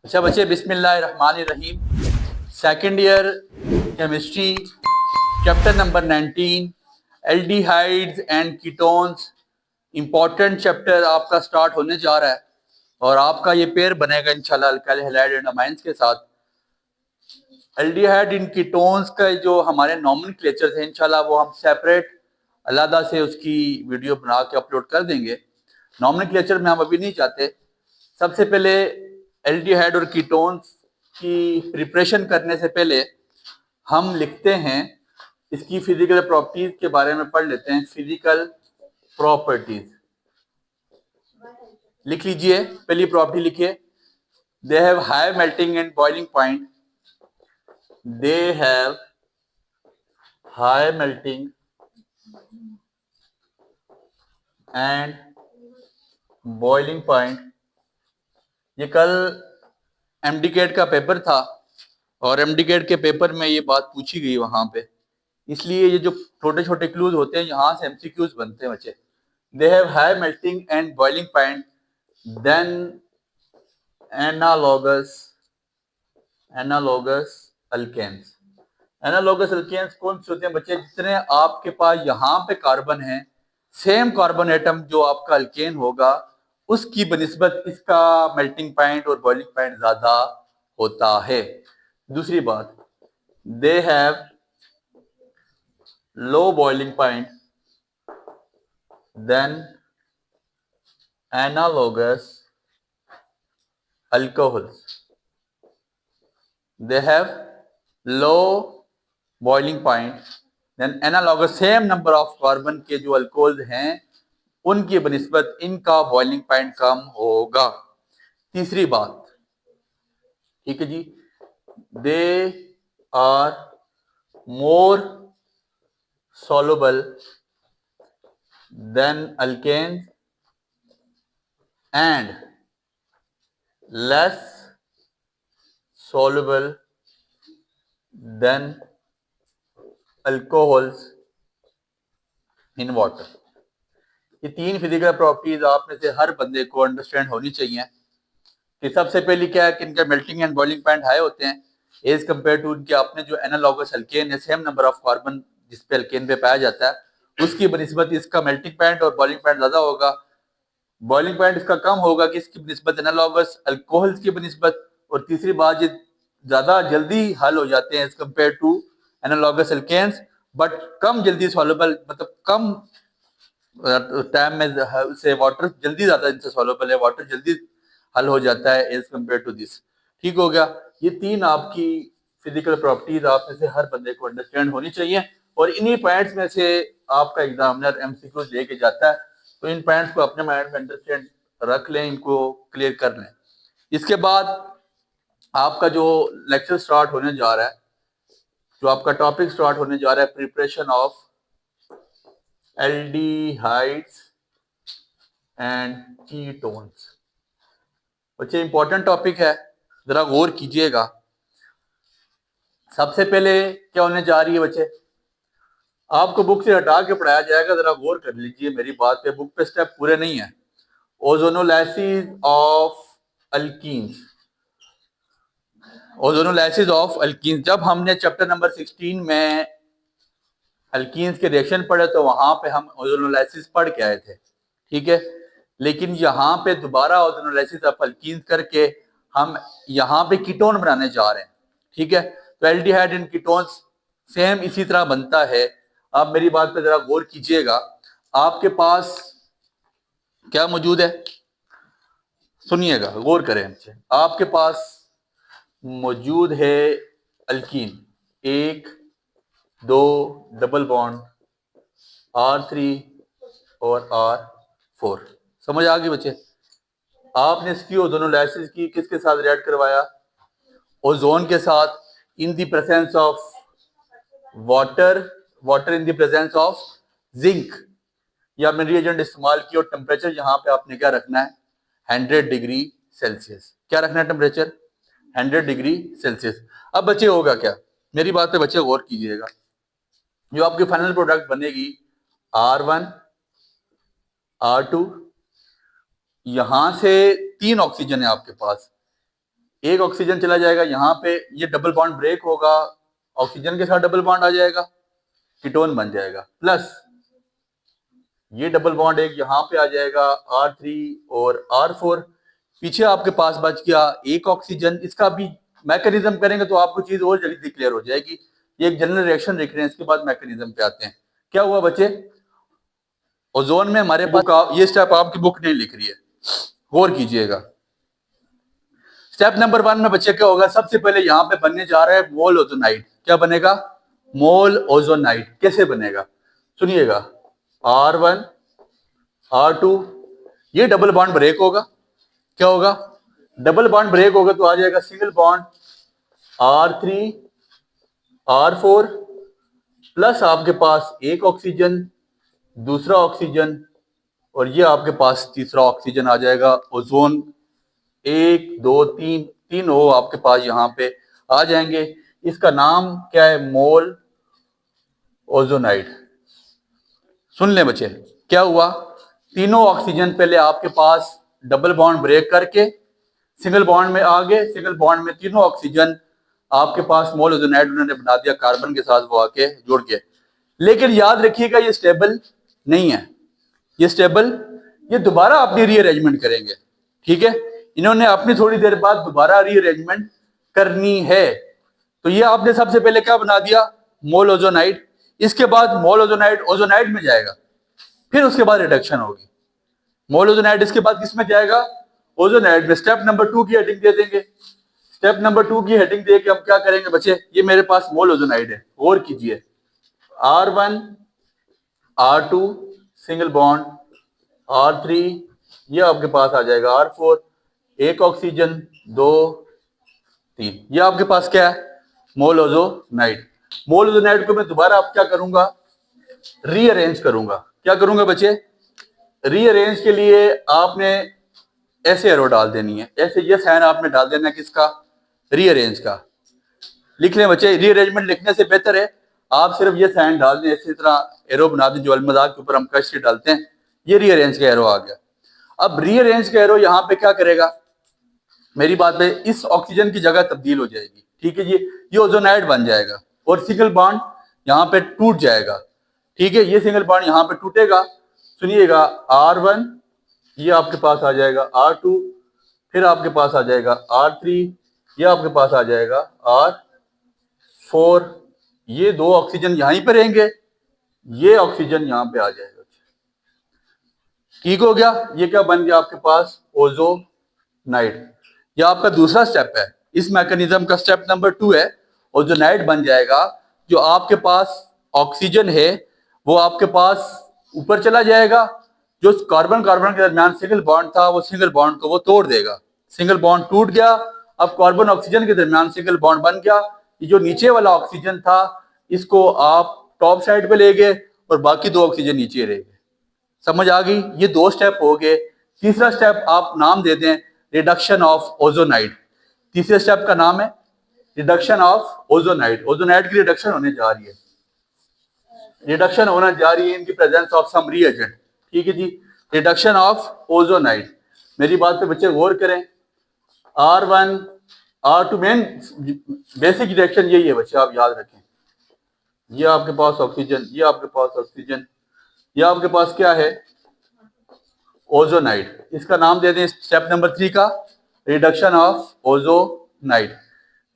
अच्छा बच्चे, बिस्मिल्लाहिर्रहमानिर्रहीम। Second year chemistry, chapter number 19, aldehydes and ketones. Important chapter आपका स्टार्ट होने जा रहा है और आपका ये पेयर बनेगा इंशाल्लाह अल्काइल हैलाइड एंड अमाइंस के साथ। एल्डिहाइड इन कीटोन्स का जो हमारे नॉमेनक्लेचर थे इंशाल्लाह वो हम सेपरेट अलहदा से उसकी वीडियो बना के अपलोड कर देंगे। नॉमेनक्लेचर में हम अभी नहीं चाहते। सबसे पहले एल्डिहाइड और कीटोन्स की प्रिपरेशन करने से पहले हम लिखते हैं, इसकी फिजिकल प्रॉपर्टीज के बारे में पढ़ लेते हैं। फिजिकल प्रॉपर्टीज लिख लीजिए। पहली प्रॉपर्टी लिखिए, दे have high melting and boiling point. They have high melting and boiling point. ये कल एमडीकेट का पेपर था और एमडीकेट के पेपर में ये बात पूछी गई वहां पे, इसलिए ये जो छोटे छोटे क्लूज होते हैं यहाँ से एमसीक्यूज बनते हैं बच्चे। They have high melting and boiling point than analogous alkanes. Analogous alkanes कौन से होते हैं बच्चे? जितने आपके पास यहाँ पे कार्बन है, सेम कार्बन एटम जो आपका अल्केन होगा उसकी बनिस्बत इसका मेल्टिंग पॉइंट और बॉइलिंग पॉइंट ज्यादा होता है। दूसरी बात, they have low boiling point than analogous alcohols. They have low boiling point than analogous, same number of carbon के जो अल्कोहल हैं उनकी बनिस्बत इनका बॉइलिंग पॉइंट कम होगा। तीसरी बात, ठीक है जी, they are more soluble than alkanes and less soluble than alcohols in water। ये तीन फिजिकल प्रॉपर्टीज आप में से हर बंदे को अंडरस्टैंड होनी चाहिए कि सबसे पहली क्या है कि इनका melting and boiling point high होते हैं एज कंपेयर टू इनके अपने जो एनालॉगस अल्केन है, सेम नंबर ऑफ कार्बन जिस पे अल्केन पे पाया जाता है उसकी बनिस्बत इसका मेल्टिंग पॉइंट और बॉइलिंग पॉइंट ज्यादा होगा। बॉइलिंग पॉइंट इसका कम होगा कि इसकी बनिस्बत एनालॉगस अल्कोहल्स की बनिस्बत। और तीसरी बात, ये ज्यादा जल्दी हल हो जाते हैं as compare to analogous alkanes, but कम जल्दी सॉल्युबल, मतलब कम टाइम में से वाटर जल्दी ज्यादा इनसे सॉल्युबल है, वाटर जल्दी हल हो जाता है एज कंपेयर टू दिस। ठीक हो गया। ये तीन आपकी फिजिकल प्रॉपर्टीज आप में से हर बंदे को अंडरस्टैंड होनी चाहिए और इन्हीं पॉइंट्स में से आपका एग्जामिनर एमसीक्यूज लेके जाता है, तो इन पॉइंट्स को अपने माइंड में अंडरस्टैंड रख लें, इनको क्लियर कर लें। इसके बाद आपका जो लेक्चर स्टार्ट होने जा रहा है, जो आपका टॉपिक स्टार्ट होने जा रहा है, preparation of aldehydes and ketones. बच्चे इंपॉर्टेंट टॉपिक है, जरा गौर कीजिएगा। सबसे पहले क्या होने जा रही है बच्चे, आपको बुक से हटा के पढ़ाया जाएगा, जरा गौर कर लीजिए मेरी बात पे। बुक पे स्टेप पूरे नहीं है। Ozonolysis of alkenes, ozonolysis of alkenes. जब हमने चैप्टर नंबर 16 में अल्कीन्स के रिएक्शन पढ़े तो वहां पे हम ओजोनोलाइसिस पढ़ के आए थे, ठीक है। लेकिन यहाँ पे दोबारा ओजोनोलाइसिस ऑफ अल्कीन्स करके हम यहाँ पे कीटोन बनाने जा रहे हैं, ठीक है। तो एल्डिहाइड एंड कीटोन्स सेम इसी तरह बनता है। आप मेरी बात पे जरा गौर कीजिएगा। आपके पास क्या मौजूद है, सुनिएगा, गौर करें हमसे। आपके पास मौजूद है अल्कीन, 1 2 डबल बॉन्ड R3 और R4। समझ आ गई बच्चे? आपने इसकी ओजोनोलाइसिस की किसके साथ रिएक्ट करवाया? ओजोन के साथ, इन the presence of water, water in the presence of zinc. या मैंने रिएजेंट इस्तेमाल किया और टेम्परेचर यहाँ पे आपने क्या रखना है, 100 डिग्री सेल्सियस। क्या रखना है टेम्परेचर? 100 degree Celsius. अब बच्चे होगा क्या, मेरी बात पे बच्चे गौर कीजिएगा। जो आपकी फाइनल प्रोडक्ट बनेगी R1 R2, यहां से 3 ऑक्सीजन है आपके पास, एक ऑक्सीजन चला जाएगा यहाँ पे, ये डबल बॉन्ड ब्रेक होगा, ऑक्सीजन के साथ डबल बॉन्ड आ जाएगा, कीटोन बन जाएगा। प्लस ये डबल बॉन्ड एक यहाँ पे आ जाएगा R3 और R4, पीछे आपके पास बच गया एक ऑक्सीजन। इसका भी मैकेनिज्म करेंगे तो आपको चीज और जल्दी क्लियर हो जाएगी। ये एक जनरल रिएक्शन लिख रहे हैं, इसके बाद मैकेनिज्म पे आते हैं। क्या हुआ बच्चे, ओजोन में हमारे पास, ये स्टेप आपकी बुक नहीं लिख रही है, गौर कीजिएगा। स्टेप नंबर 1 में बच्चे क्या होगा, सबसे पहले यहाँ पे बनने जा रहा है मोल ओजोनाइड। क्या बनेगा, मोल ओजोनाइड। कैसे बनेगा सुनिएगा, R1 R2, ये डबल बॉन्ड ब्रेक होगा। क्या होगा, डबल बॉन्ड ब्रेक होगा तो आ जाएगा single bond R3 R4, plus आपके पास एक ऑक्सीजन, दूसरा ऑक्सीजन, और ये आपके पास तीसरा ऑक्सीजन आ जाएगा। ओजोन 1 2 3 तीन हो आपके पास यहाँ पे आ जाएंगे। इसका नाम क्या है, मोल ओजोनाइड। सुन ले बच्चे, क्या हुआ, तीनों ऑक्सीजन पहले आपके पास डबल बॉन्ड ब्रेक करके सिंगल बॉन्ड में आ गए। सिंगल बॉन्ड में तीनों ऑक्सीजन आपके पास मोल ओजोनाइड उन्होंने बना दिया, कार्बन के साथ वो आके जुड़ गए। लेकिन याद रखिएगा ये स्टेबल नहीं है, ये स्टेबल, ये दोबारा अपनी रीअरेंजमेंट करेंगे। ठीक है, इन्होंने अपनी थोड़ी देर बाद दोबारा रीअरेंजमेंट करनी है। तो ये आपने सबसे पहले क्या बना दिया, मोल ओजोनाइड। इसके बाद मोल ओजोनाइड ओजोनाइड में जाएगा, फिर उसके बाद रिडक्शन होगी। मोल ओजोनाइड इसके बाद किस में जाएगा, ओजोनाइड में। स्टेप नंबर 2 की हेडिंग दे देंगे। स्टेप नंबर 2 की हेडिंग दे के हम क्या करेंगे बच्चे, ये मेरे पास मोल ओजोनाइड है, गौर कीजिए। R1 R2 single bond, R3, ये आपके पास आ जाएगा R4, एक ऑक्सीजन 2 3, ये आपके पास क्या है, मोल ओजोनाइड। मोल ओजोनाइड को मैं दोबारा अब क्या करूंगा, रीअरेंज करूंगा। क्या करूंगा बच्चे, रीअरेंज के लिए आपने ऐसे एरो डाल देनी है, ऐसे ये साइन आपने डाल देना है किसका, रीअरेंज का। लिख लें बच्चे, रीअरेंजमेंट लिखने से बेहतर है आप सिर्फ ये साइन डाल दें, इसी तरह एरो बना दें जो अलमदाद के ऊपर हम कश से डालते हैं। ये रीअरेंज का एरो आ गया। अब रीअरेंज का एरो यहाँ पे क्या करेगा, मेरी बात पे, इस ऑक्सीजन की जगह तब्दील हो जाएगी। ठीक है जी, ये ओजोनाइड बन जाएगा और सिंगल बॉन्ड यहाँ पे टूट जाएगा। ठीक है, ये सिंगल बॉन्ड यहाँ पे टूटेगा। सुनिएगा, R1 ये आपके पास आ जाएगा R2, फिर आपके पास आ जाएगा R3, ये आपके पास आ जाएगा R4। ये दो ऑक्सीजन यहीं पे रहेंगे, ये ऑक्सीजन यहाँ पे आ जाएगा। ठीक हो गया, ये क्या बन गया आपके पास, ओजोनाइड। ये आपका दूसरा स्टेप है, इस मैकेनिज्म का स्टेप नंबर 2 है। ओजोनाइड बन जाएगा, जो आपके पास ऑक्सीजन है वो आपके पास ऊपर चला जाएगा। जो कार्बन कार्बन के दरमियान सिंगल बॉन्ड था, वो सिंगल बॉन्ड को वो तोड़ देगा। सिंगल बॉन्ड टूट गया, अब कार्बन ऑक्सीजन के दरमियान सिंगल बॉन्ड बन गया। ये जो नीचे वाला ऑक्सीजन था, इसको आप टॉप साइड पे ले गए और बाकी दो ऑक्सीजन नीचे रह गए। समझ आ गई, ये दो स्टेप हो गए। तीसरा स्टेप आप नाम दे दें रिडक्शन ऑफ ओजोनाइड। तीसरे स्टेप का नाम है रिडक्शन ऑफ ओजोनाइड। ओजोनाइड की रिडक्शन होने जा रही है, रिडक्शन होना जा रही है in the presence of some reagent. ठीक है जी, रिडक्शन ऑफ ओजोनाइड। मेरी बात पे बच्चे गौर करें, R1 R2 main basic reaction यही है बच्चे, आप याद रखें। ये आपके पास ऑक्सीजन, ये आपके पास ऑक्सीजन, ये आपके पास क्या है, ओजोनाइड। इसका नाम दे दें स्टेप नंबर 3 का, reduction of ozonide.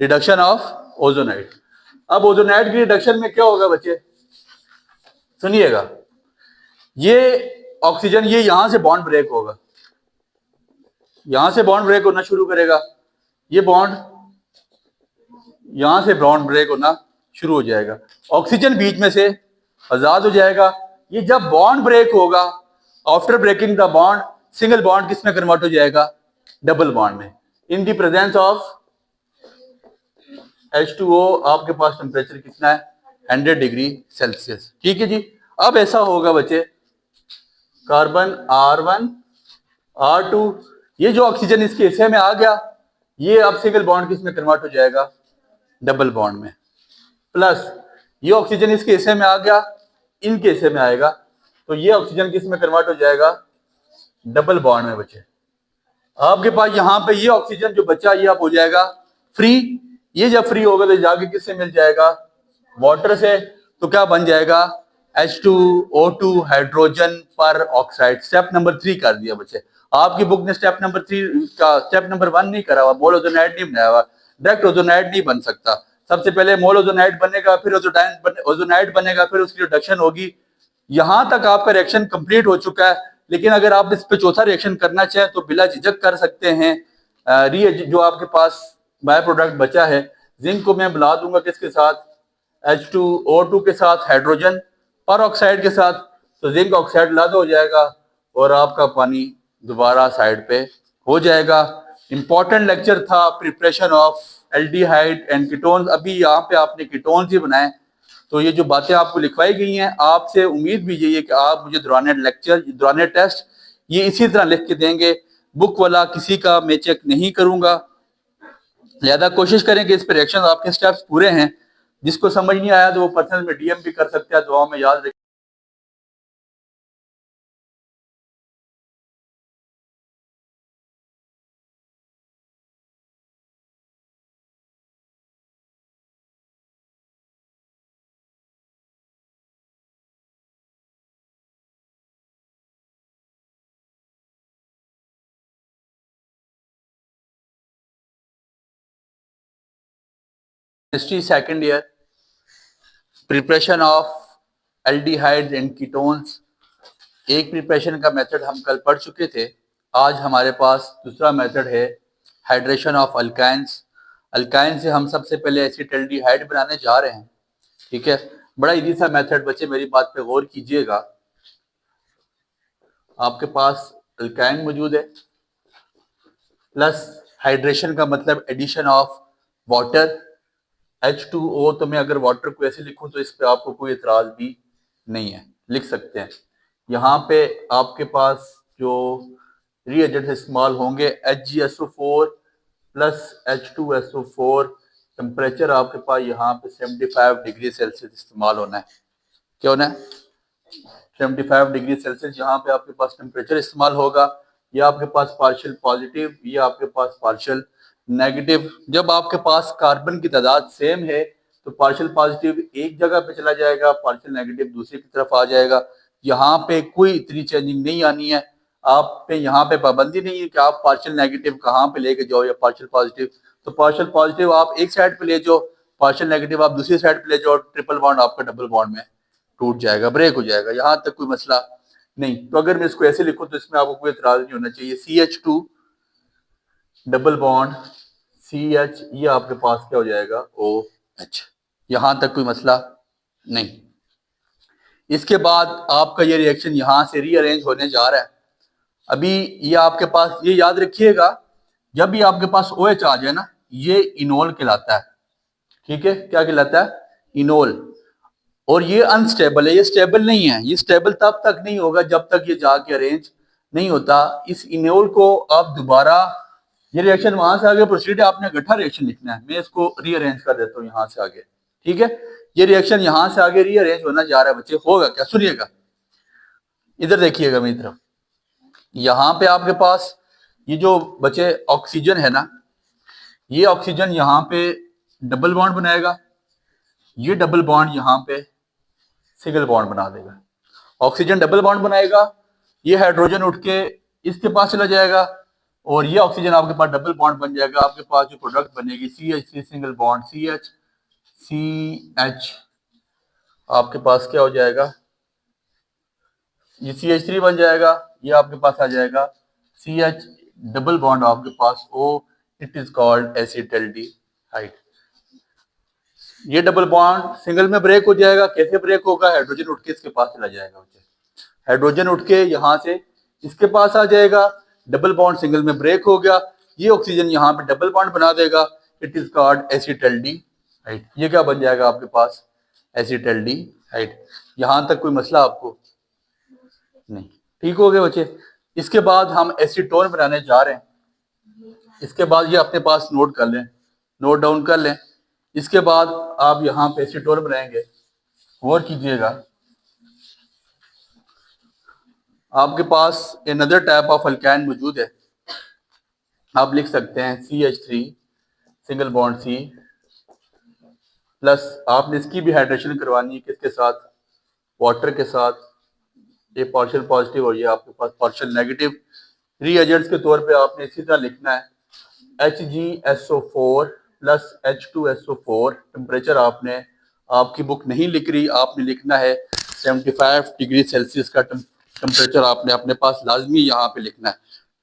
Reduction of ozonide. अब ओजोनाइड की रिडक्शन में क्या होगा बच्चे, सुनिएगा, ये ऑक्सीजन ये यहां से बॉन्ड ब्रेक होगा, यहां से बॉन्ड ब्रेक होना शुरू करेगा। ये बॉन्ड यहां से बॉन्ड ब्रेक होना शुरू हो जाएगा, ऑक्सीजन बीच में से आजाद हो जाएगा। ये जब बॉन्ड ब्रेक होगा, after breaking the bond, single bond किस में कन्वर्ट हो जाएगा, डबल बॉन्ड में, इन दी प्रेजेंस ऑफ H2O। आपके पास टेम्परेचर कितना है, 100 डिग्री सेल्सियस। ठीक है जी, अब ऐसा होगा बच्चे, कार्बन R1 R2, ये जो ऑक्सीजन इसके हिस्से में आ गया, ये अब सिंगल बॉन्ड किस में कन्वर्ट हो जाएगा, डबल बॉन्ड में। प्लस ये ऑक्सीजन इसके हिस्से में आ गया, इनके हिस्से में आएगा, तो ये ऑक्सीजन किस में कन्वर्ट हो जाएगा, डबल बॉन्ड में बचे। आपके पास यहाँ पे ये ऑक्सीजन जो बचा ये अब हो जाएगा फ्री। ये जब फ्री होगा तो जाके किससे मिल जाएगा? वाटर से। तो क्या बन जाएगा? H2O2 हाइड्रोजन पर ऑक्साइड। स्टेप नंबर 3 कर दिया बच्चे। आपकी बुक ने स्टेप नंबर 3 का स्टेप नंबर 1 नहीं करा हुआ, मोल ओजोनाइड नहीं बनाया हुआ। डायरेक्ट ओजोनाइड नहीं बन सकता। सबसे पहले मोल ओजोनाइड बनेगा, फिर ओजोनाइड बनेगा, फिर उसकी रिडक्शन होगी। यहां तक आपका रिएक्शन कंप्लीट हो चुका है। लेकिन अगर आप इस पे चौथा रिएक्शन करना चाहें तो बिला झिझक कर सकते हैं। जो आपके पास बाय प्रोडक्ट बचा है, जिंक को मैं मिला दूंगा किसके साथ? H2O2 के साथ, हाइड्रोजन पर ऑक्साइड के साथ। तो जिंक ऑक्साइड लद हो जाएगा और आपका पानी दोबारा साइड पे हो जाएगा। इंपॉर्टेंट लेक्चर था preparation of aldehyde and ketones. अभी यहाँ पे आपने कीटोन्स ही बनाए। तो ये जो बातें आपको लिखवाई गई हैं, आपसे उम्मीद भी यही है कि आप मुझे दौरान लेक्चर, दौरान टेस्ट ये इसी तरह लिख के देंगे। बुक वाला किसी का मैं चेक नहीं करूंगा। लिहाजा कोशिश करें कि इस पर रिएक्शन आपके स्टेप्स पूरे हैं। जिसको समझ नहीं आया तो वो पर्सनल में DM भी कर सकते हैं। दुआ में याद रखें। History second year, preparation of aldehydes and ketones. एक प्रिपरेशन का मेथड हम कल पढ़ चुके थे। आज हमारे पास दूसरा मेथड है हाइड्रेशन ऑफ अल्काइंस। अल्काइन से हम सबसे पहले एसिटल्डिहाइड बनाने जा रहे हैं। ठीक है, बड़ा इजी सा मेथड बच्चे, मेरी बात पे गौर कीजिएगा। आपके पास अल्काइन मौजूद है, प्लस हाइड्रेशन का मतलब एडिशन ऑफ वाटर। H2O, तो मैं अगर वाटर को ऐसे लिखूं तो इस पे आपको कोई एतराज भी नहीं है, लिख सकते हैं। यहाँ पे आपके पास जो रिएजेंट इस्तेमाल होंगे HgSO4 प्लस H2SO4। टेम्परेचर आपके पास यहाँ पे 75 डिग्री सेल्सियस इस्तेमाल होना है। क्या होना है? 75 डिग्री सेल्सियस यहाँ पे आपके पास टेम्परेचर इस्तेमाल होगा। ये आपके पास पार्शियल पॉजिटिव, ये आपके पास पार्शियल नेगेटिव। जब आपके पास कार्बन की तादाद सेम है तो पार्शियल पॉजिटिव एक जगह पे चला जाएगा, पार्शियल नेगेटिव दूसरी की तरफ आ जाएगा। यहाँ पे कोई इतनी चेंजिंग नहीं आनी है। आप पे यहाँ पे पाबंदी नहीं है कि आप पार्शियल नेगेटिव कहाँ पे लेके जाओ या पार्शियल पॉजिटिव। तो पार्शियल पॉजिटिव आप एक साइड पे ले जाओ, पार्शियल नेगेटिव आप दूसरी साइड पे ले जाओ। ट्रिपल बॉन्ड आपका डबल बॉन्ड में टूट जाएगा, ब्रेक हो जाएगा। यहां तक कोई मसला नहीं। तो अगर मैं इसको ऐसे लिखूं तो इसमें आपको कोई एतराज नहीं होना चाहिए। CH2 डबल बॉन्ड CH, ये आपके पास क्या हो जाएगा? OH। यहां तक कोई मसला नहीं। इसके बाद आपका ये रिएक्शन यहां से रीअरेंज होने जा रहा है। अभी ये आपके पास, ये याद रखिएगा, जब भी आपके पास OH आ जाए ना, ये इनोल कहलाता है। ठीक है, क्या कहलाता है? इनोल। और ये अनस्टेबल है, ये स्टेबल नहीं है। ये स्टेबल तब तक नहीं होगा जब तक ये जाके अरेंज नहीं होता। इस इनोल को आप दोबारा, ये रिएक्शन वहां से आगे प्रोसीड है, आपने गठा रिएक्शन लिखना है। मैं इसको रीअरेंज कर देता हूँ यहाँ से आगे। ठीक है, ये रिएक्शन यहाँ से आगे रीअरेंज होना जा रहा है बच्चे। होगा क्या? सुनिएगा, इधर देखिएगा मेरी तरफ। यहाँ पे आपके पास ये जो बचे ऑक्सीजन है ना, ये ऑक्सीजन यहाँ पे डबल बॉन्ड बनाएगा, ये डबल बॉन्ड यहाँ पे सिंगल बॉन्ड बना देगा। ऑक्सीजन डबल बॉन्ड बनाएगा, ये हाइड्रोजन उठ के इसके पास चला जाएगा और ये ऑक्सीजन आपके पास डबल बॉन्ड बन जाएगा। आपके पास जो प्रोडक्ट बनेगी CH3 सिंगल बॉन्ड CH आपके पास क्या हो जाएगा? ये CH3 बन जाएगा। ये आपके पास आ जाएगा CH डबल बॉन्ड आपके पास O। It is called acetaldehyde. ये डबल बॉन्ड सिंगल में ब्रेक हो जाएगा। कैसे ब्रेक होगा? हाइड्रोजन उठ के इसके पास चला जाएगा। हाइड्रोजन उठ के यहां से इसके पास आ जाएगा, डबल बॉन्ड सिंगल में ब्रेक हो गया। ये ऑक्सीजन यहाँ पे डबल बॉन्ड बना देगा। It is called acetaldehyde. ये क्या बन जाएगा आपके पास? एसिटल्डिहाइड। यहां तक कोई मसला आपको नहीं? ठीक हो गए बच्चे। इसके बाद हम एसीटोन बनाने जा रहे हैं। इसके बाद ये अपने पास नोट कर लें, नोट डाउन कर लें। इसके बाद आप यहाँ पे एसीटोन बनाएंगे। गौर कीजिएगा, आपके पास अनदर टाइप ऑफ अल्काइन मौजूद है। आप लिख सकते हैं CH3 single bond C plus आपने इसकी भी हाइड्रेशन करवानी है किसके साथ, वाटर के साथ। ये पार्शियल पॉजिटिव और ये आपके पास पार्शियल नेगेटिव। रीएजेंट्स के तौर पे आपने इसी तरह लिखना है HgSO4 प्लस H2SO4। टेम्परेचर आपने, आपकी बुक नहीं लिख रही, आपने लिखना है 75 डिग्री सेल्सियस का टेम्परेचर आपने अपने पास लाजमी यहाँ पे लिखना है।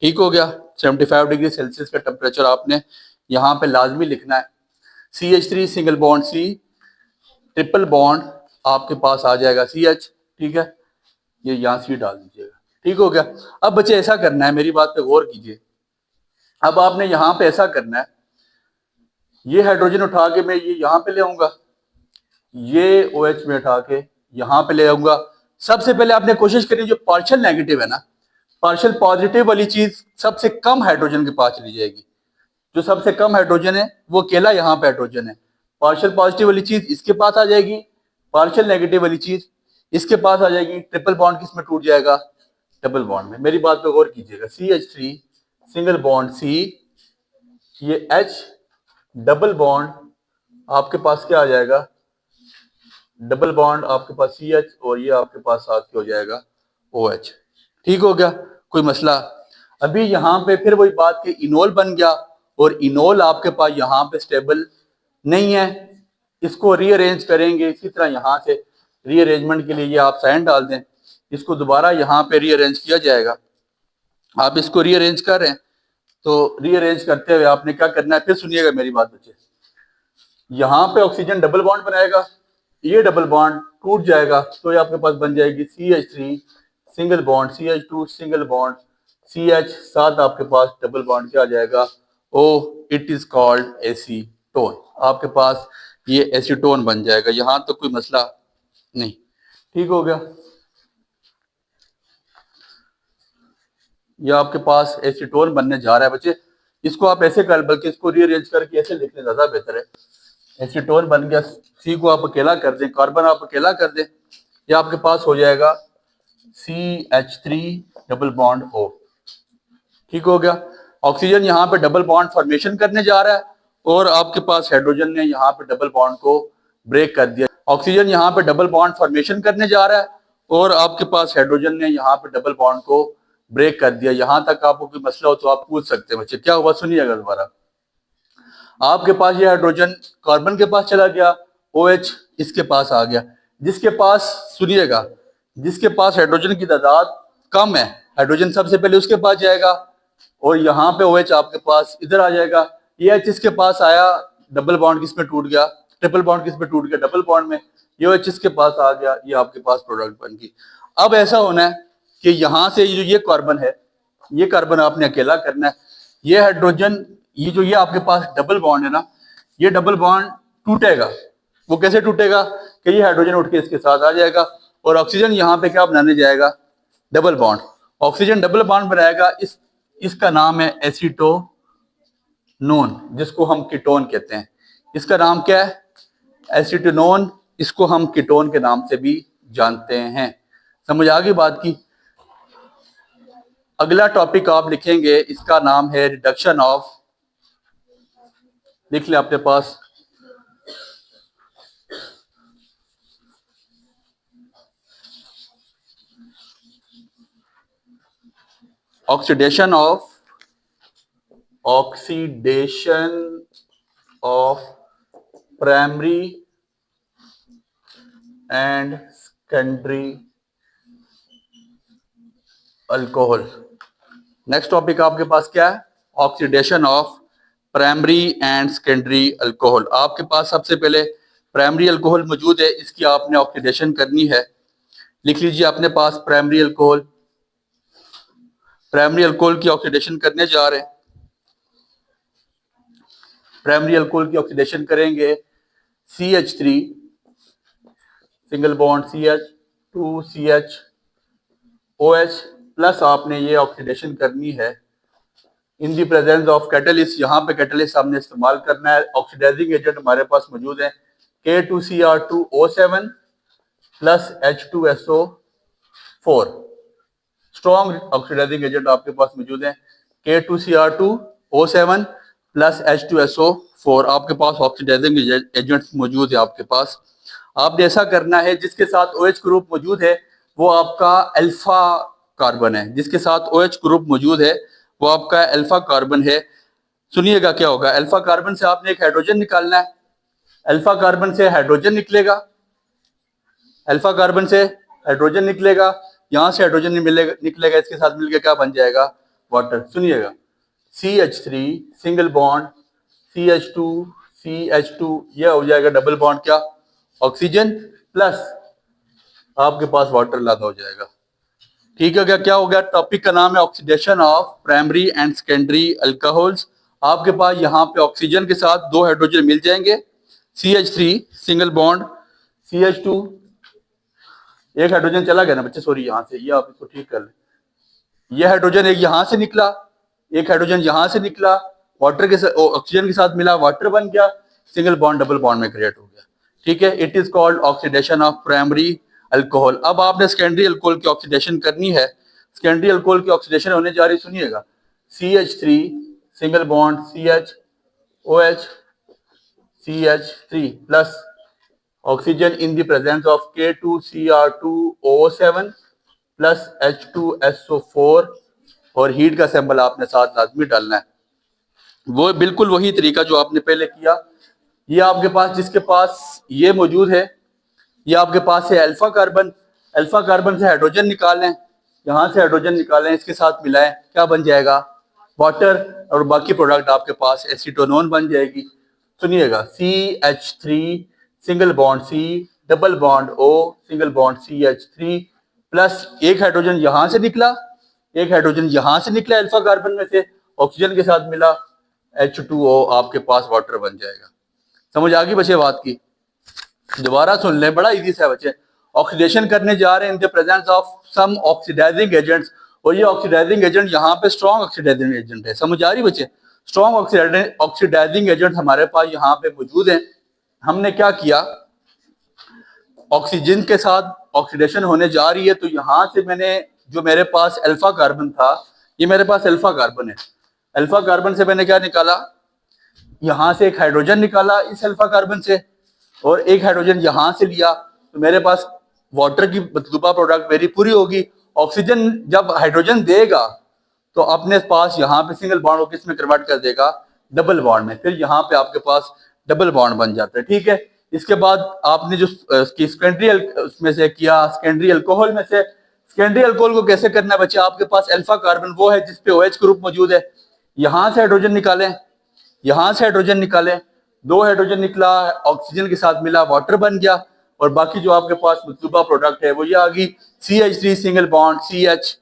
ठीक हो गया, 75 डिग्री सेल्सियस का टेम्परेचर आपने यहाँ पे लाजमी लिखना है। CH3 single bond C, triple bond आपके पास आ जाएगा CH। ठीक है, ये यहाँ C डाल दीजिएगा। ठीक हो गया। अब बच्चे ऐसा करना है, मेरी बात पे गौर कीजिए। अब आपने यहाँ पे ऐसा करना है, ये हाइड्रोजन उठा के मैं ये यहाँ पे ले आऊंगा, ये OH में उठा के यहाँ पे ले आऊंगा। सबसे पहले आपने कोशिश करी जो पार्शियल नेगेटिव है ना, पार्शियल पॉजिटिव वाली चीज सबसे कम हाइड्रोजन के पास चली जाएगी। जो सबसे कम हाइड्रोजन है वो अकेला यहाँ पे हाइड्रोजन है। पार्शियल पॉजिटिव वाली चीज इसके पास आ जाएगी, पार्शियल नेगेटिव वाली चीज इसके पास आ जाएगी। ट्रिपल बॉन्ड किसमें टूट जाएगा, डबल बॉन्ड में। मेरी बात पे गौर कीजिएगा, CH3 सिंगल बॉन्ड C, ये H डबल बॉन्ड आपके पास क्या आ जाएगा, डबल बॉन्ड आपके पास CH और ये आपके पास साथ हो जाएगा OH। ठीक हो गया, कोई मसला। अभी यहाँ पे फिर वही बात कि इनोल बन गया और इनोल आपके पास यहाँ पे स्टेबल नहीं है, इसको रीअरेंज करेंगे इसी तरह। यहाँ से रीअरेंजमेंट के लिए ये आप साइन डाल दें, इसको दोबारा यहाँ पे रीअरेंज किया जाएगा। आप इसको रीअरेंज कर रहे हैं तो रीअरेंज करते हुए आपने क्या करना है, फिर सुनिएगा मेरी बात बच्चे। यहाँ पे ऑक्सीजन डबल बॉन्ड बनाएगा, ये डबल बॉन्ड टूट जाएगा तो ये आपके पास बन जाएगी CH3 single bond CH2 single bond CH, साथ आपके पास डबल बॉन्ड क्या आ जाएगा O, it is called acetone. आपके पास ये एसीटोन बन जाएगा, यहां तो कोई मसला नहीं। ठीक हो गया, ये आपके पास एसीटोन बनने जा रहा है बच्चे। इसको आप ऐसे कर, बल्कि इसको रीअरेंज करके ऐसे लिखने ज्यादा बेहतर है। एसीटोन बन गया, C को आप अकेला कर दें, कार्बन आप अकेला कर दें, ये आपके पास हो जाएगा CH3 डबल बॉन्ड O। ठीक हो गया। ऑक्सीजन यहाँ पे डबल बॉन्ड फॉर्मेशन करने जा रहा है और आपके पास हाइड्रोजन ने यहाँ पे डबल बॉन्ड को ब्रेक कर दिया। ऑक्सीजन यहाँ पे डबल बॉन्ड फॉर्मेशन करने जा रहा है और आपके पास हाइड्रोजन ने यहाँ पे डबल बॉन्ड को ब्रेक कर दिया। यहाँ तक आपको कोई मसला हो तो आप पूछ सकते हैं बच्चे, क्या हुआ सुनिएगा दोबारा। आपके पास ये हाइड्रोजन कार्बन के पास चला गया, OH इसके पास आ गया। जिसके पास, सुनिएगा, जिसके पास हाइड्रोजन की तादाद कम है, हाइड्रोजन सबसे पहले उसके पास जाएगा और यहाँ पे OH आपके पास इधर आ जाएगा। ये H इसके पास आया, डबल बॉन्ड किस में टूट गया, ट्रिपल बॉन्ड किस में टूट गया, डबल बॉन्ड में। ये OH इसके पास आ गया, ये आपके पास प्रोडक्ट बन गई। अब ऐसा होना है कि यहाँ से जो ये कार्बन है, ये कार्बन आपने अकेला करना है। ये हाइड्रोजन, ये जो ये आपके पास डबल बॉन्ड है ना, ये डबल बॉन्ड टूटेगा। वो कैसे टूटेगा कि ये हाइड्रोजन उठ के इसके साथ आ जाएगा और ऑक्सीजन यहाँ पे क्या बनाने जाएगा, double bond. Oxygen double bond बनाएगा, इसका नाम है एसीटोनोन, जिसको हम कीटोन कहते हैं। इसका नाम क्या है, एसीटोनोन। इसको हम कीटोन के नाम से भी जानते हैं। समझ आ गई बात की। अगला टॉपिक आप लिखेंगे, इसका नाम है रिडक्शन ऑफ, लिख ले आपके पास, oxidation of primary and secondary alcohol. Next topic आपके पास क्या है, oxidation of primary and secondary alcohol. आपके पास सबसे पहले प्राइमरी अल्कोहल मौजूद है, इसकी आपने ऑक्सीडेशन करनी है। लिख लीजिए अपने पास प्राइमरी अल्कोहल। प्राइमरी अल्कोहल की ऑक्सीडेशन करने जा रहे हैं। प्राइमरी अल्कोहल की ऑक्सीडेशन करेंगे, CH3 single bond CH, 2CH, OH plus आपने ये ऑक्सीडेशन करनी है in the presence of catalyst. यहाँ पे कैटलिस्ट हमने इस्तेमाल करना है। ऑक्सीडाइजिंग एजेंट हमारे पास मौजूद है K2Cr2O7 plus H2SO4। Strong oxidising agent आपके पास मौजूद है K2Cr2 O7 प्लस H2SO4, आपके पास ऑक्सीडाइजिंग एजेंट्स मौजूद है आपके पास। आपने ऐसा करना है, जिसके साथ OH ग्रुप मौजूद है वो आपका अल्फा कार्बन है, जिसके साथ OH ग्रुप मौजूद है वो आपका अल्फा कार्बन है। सुनिएगा क्या होगा, अल्फा कार्बन से आपने एक हाइड्रोजन निकालना है, अल्फा कार्बन से हाइड्रोजन निकलेगा, अल्फा कार्बन से हाइड्रोजन निकलेगा, यहां से हाइड्रोजन निकलेगा, इसके साथ मिलकर क्या बन जाएगा, वाटर। सुनिएगा, CH3 सिंगल बॉन्ड CH2 यह हो जाएगा डबल बॉन्ड क्या, ऑक्सीजन, प्लस आपके पास वाटर लादा हो जाएगा। ठीक है, क्या हो गया, टॉपिक का नाम है oxidation of primary and secondary alcohols. आपके पास यहाँ पे ऑक्सीजन के साथ 2 हाइड्रोजन मिल जाएंगे, CH3 सिंगल बॉन्ड CH2, एक हाइड्रोजन चला गया ना बच्चे, सॉरी यहाँ से, ये आप इसको ठीक कर ले, ये हाइड्रोजन एक यहाँ से निकला, एक हाइड्रोजन यहाँ से निकला, वाटर के साथ ऑक्सीजन के साथ मिला, वाटर बन गया, सिंगल बॉन्ड डबल बॉन्ड में क्रिएट हो गया। ठीक है, it is called oxidation of primary alcohol. अब आपने सेकेंडरी अल्कोहल की ऑक्सीडेशन करनी है। सेकेंडरी अल्कोहल की ऑक्सीडेशन होने जा रही, सुनिएगा, CH3 single bond CHOH CH3 plus oxygen in the presence of K2Cr2O7 plus H2SO4, और हीट का सिंबल आपने साथ लाजमी डालना है। वो बिल्कुल वही तरीका जो आपने पहले किया। ये आपके पास, जिसके पास ये मौजूद है, ये आपके पास है अल्फा कार्बन, अल्फा कार्बन से हाइड्रोजन निकालें, यहाँ से हाइड्रोजन निकालें, इसके साथ मिलाएं, क्या बन जाएगा, वाटर, और बाकी प्रोडक्ट आपके पास एसीटोनोन बन जाएगी। सुनिएगा, CH3 single bond C double bond O single bond CH3 plus एक हाइड्रोजन यहाँ से निकला, एक हाइड्रोजन यहाँ से निकला अल्फा कार्बन में से, ऑक्सीजन के साथ मिला, H2O, आपके पास वाटर बन जाएगा। समझ आ गई बच्चे बात की? दोबारा सुन लें, बड़ा इजी सा बच्चे। ऑक्सीडेशन करने जा रहे हैं in the presence of some oxidising agents, और ये ऑक्सीडाइजिंग एजेंट यहाँ पे स्ट्रॉन्ग ऑक्सीडाइजिंग एजेंट है। समझ आ रही बच्चे? स्ट्रॉन्ग ऑक्सीडाइजिंग एजेंट हमारे पास यहाँ पे मौजूद हैं। हमने क्या किया, ऑक्सीजन के साथ ऑक्सीडेशन होने जा रही है, तो यहाँ से मैंने, जो मेरे पास अल्फा कार्बन था, ये मेरे पास अल्फा कार्बन है, अल्फा कार्बन से मैंने क्या निकाला, यहाँ से एक हाइड्रोजन निकाला इस अल्फा कार्बन से, और एक हाइड्रोजन यहाँ से लिया, तो मेरे पास वाटर की मतलूबा प्रोडक्ट मेरी पूरी होगी। ऑक्सीजन जब हाइड्रोजन देगा तो अपने पास यहाँ पे सिंगल बॉन्ड को किस में कन्वर्ट कर देगा, डबल बॉन्ड में, फिर यहाँ पे आपके पास डबल बॉन्ड बन जाता है। ठीक है, इसके बाद आपने जो सेकेंडरी उसमें से किया, सेकेंडरी अल्कोहल में से, सेकेंडरी अल्कोहल को कैसे करना है बच्चे, आपके पास अल्फा कार्बन वो है जिसपे OH ग्रुप मौजूद है, यहाँ से हाइड्रोजन निकालें, यहाँ से हाइड्रोजन निकालें, 2 हाइड्रोजन निकला, ऑक्सीजन के साथ मिला, वाटर बन गया, और बाकी जो आपके पास मतलूबा प्रोडक्ट है वो ये आ गई, CH3 single bond CH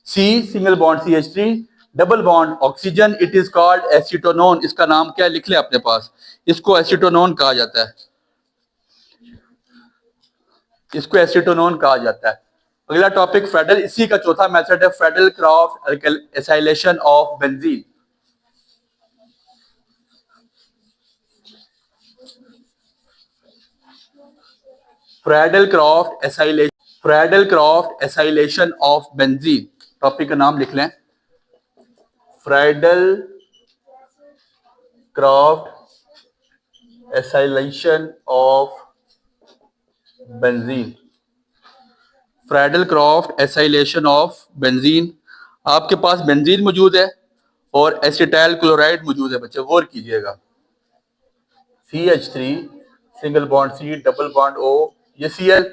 single bond CH3 double bond oxygen, it is called acetonone. इसका नाम क्या है, लिख ले अपने पास, इसको एसीटोनोन कहा जाता है, इसको एसीटोनोन कहा जाता है। अगला टॉपिक फ्रेडल, इसी का चौथा मेथड है Friedel Crafts acylation of benzene. Friedel Crafts acylation of benzene, topic का नाम लिख लें, Friedel Crafts acylation of benzene, Friedel Crafts acylation of benzene. आपके पास बेंजीन मौजूद है और एसिटाइल क्लोराइड मौजूद है बच्चे, गौर कीजिएगा, CH3 single bond C double bond O, ये Cl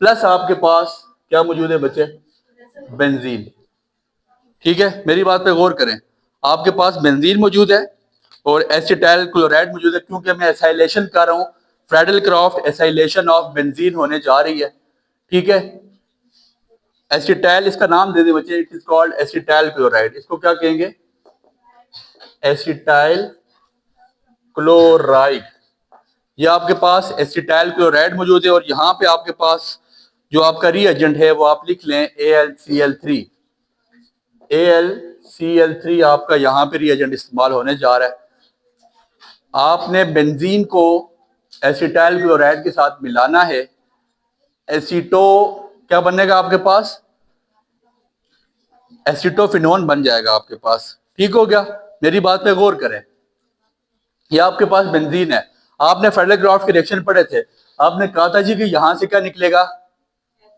प्लस आपके पास क्या मौजूद है बच्चे, बेंजीन। ठीक है, मेरी बात पे गौर करें, आपके पास बेंजीन मौजूद है और एसिटाइल क्लोराइड मौजूद है, क्योंकि मैं एसाइलेशन कर रहा हूँ, Friedel Crafts acylation of benzene होने जा रही है। ठीक है, एसिटाइल, इसका नाम दे दे बच्चे, it is called acetyl chloride, इसको क्या कहेंगे, एसिटाइल क्लोराइड। ये आपके पास एसिटाइल क्लोराइड मौजूद है, और यहाँ पे आपके पास जो आपका रीएजेंट है वो आप लिख लें AlCl3, AlCl3 आपका यहाँ पे रीएजेंट इस्तेमाल होने जा रहा है। आपने बेंजीन को एसिटाइल क्लोराइड के साथ मिलाना है, एसीटो क्या बनेगा आपके पास, एसिटोफिनोन बन जाएगा आपके पास। ठीक हो गया, मेरी बात पे गौर करें। ये आपके पास बेंजीन है, आपने फेडरल क्राफ्ट के रिएक्शन पढ़े थे, आपने कहा था जी कि यहां से क्या निकलेगा,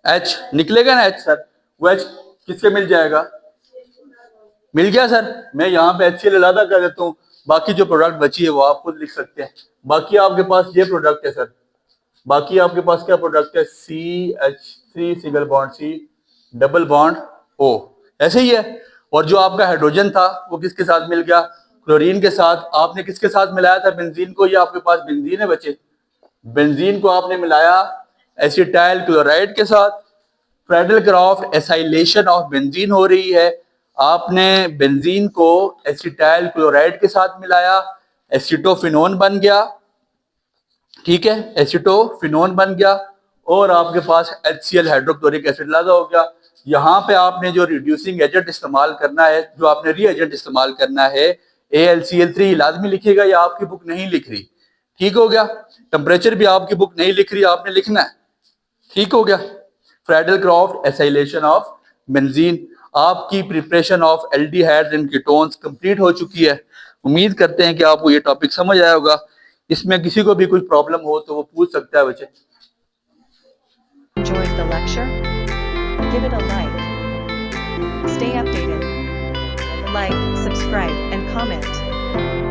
H निकलेगा ना H सर, वो H किससे मिल जाएगा, मिल गया सर। मैं यहाँ पे HCl अलग कर देता हूँ, बाकी जो प्रोडक्ट बची है वो आप खुद लिख सकते हैं। बाकी आपके पास ये प्रोडक्ट है सर, बाकी आपके पास क्या प्रोडक्ट है, CH3 single bond C double bond O, ऐसे ही है। और जो आपका हाइड्रोजन था वो किसके साथ मिल गया, क्लोरीन के साथ। आपने किसके साथ मिलाया था बेंजीन को, ये आपके पास बेंजीन है बच्चे, बेंजीन को आपने मिलाया एसिटाइल क्लोराइड के साथ। Federal Crafts acylation of benzene हो रही है, आपने बेंजीन को एसिटाइल क्लोराइड के साथ मिलाया, एसिटोफिनोन बन गया, ठीक है, एसिटोफिनोन बन गया, और आपके पास HCl हाइड्रोक्लोरिक एसिड लादा हो गया। यहाँ पे आपने जो रिड्यूसिंग एजेंट इस्तेमाल करना है, जो आपने रीएजेंट इस्तेमाल करना है, AlCl3 लाजमी लिखिएगा, या आपकी बुक नहीं लिख रही, ठीक हो गया। टेम्परेचर भी आपकी बुक नहीं लिख रही, आपने लिखना है, ठीक हो गया। Friedel Crafts acylation of benzene, आपकी preparation of aldehydes and ketones complete हो चुकी है। उम्मीद करते हैं कि आपको ये टॉपिक समझ आया होगा। इसमें किसी को भी कोई प्रॉब्लम हो तो वो पूछ सकता है बच्चे। Enjoyed the lecture? Give it a like. Stay updated. Like, subscribe, and comment.